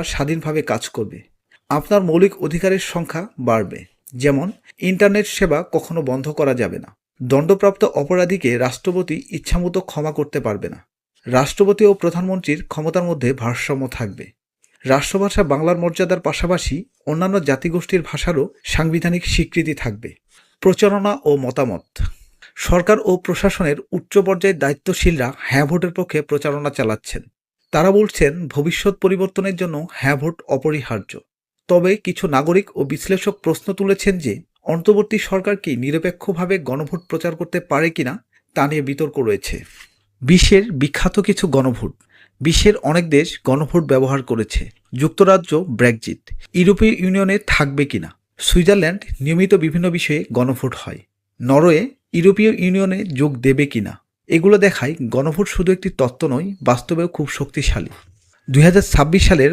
স্বাধীনভাবে কাজ করবে। আপনার মৌলিক অধিকারের সংখ্যা বাড়বে, যেমন ইন্টারনেট সেবা কখনো বন্ধ করা যাবে না। দণ্ডপ্রাপ্ত অপরাধীকে রাষ্ট্রপতি ইচ্ছামতো ক্ষমা করতে পারবে না। রাষ্ট্রপতি ও প্রধানমন্ত্রীর ক্ষমতার মধ্যে ভারসাম্য থাকবে। রাষ্ট্রভাষা বাংলার মর্যাদার পাশাপাশি অন্যান্য জাতিগোষ্ঠীর ভাষারও সাংবিধানিক স্বীকৃতি থাকবে। প্রচারণা ও মতামত। সরকার ও প্রশাসনের উচ্চ পর্যায়ের দায়িত্বশীলরা হ্যাঁ ভোটের পক্ষে প্রচারণা চালাচ্ছেন। তারা বলছেন ভবিষ্যৎ পরিবর্তনের জন্য হ্যাঁ ভোট অপরিহার্য। তবে কিছু নাগরিক ও বিশ্লেষক প্রশ্ন তুলেছেন যে অন্তর্বর্তী সরকার কি নিরপেক্ষভাবে গণভোট প্রচার করতে পারে কিনা তা নিয়ে বিতর্ক রয়েছে। বিশ্বের বিখ্যাত কিছু গণভোট। বিশ্বের অনেক দেশ গণভোট ব্যবহার করেছে। যুক্তরাজ্য ব্রেক্সিট, ইউরোপীয় ইউনিয়নে থাকবে কিনা, সুইজারল্যান্ড নিয়মিত বিভিন্ন বিষয়ে গণভোট হয়, নরওয়ে ইউরোপীয় ইউনিয়নে যোগ দেবে কিনা। এগুলো দেখায় গণভোট শুধু একটি তত্ত্ব নয়, বাস্তবেও খুব শক্তিশালী। 2026 সালের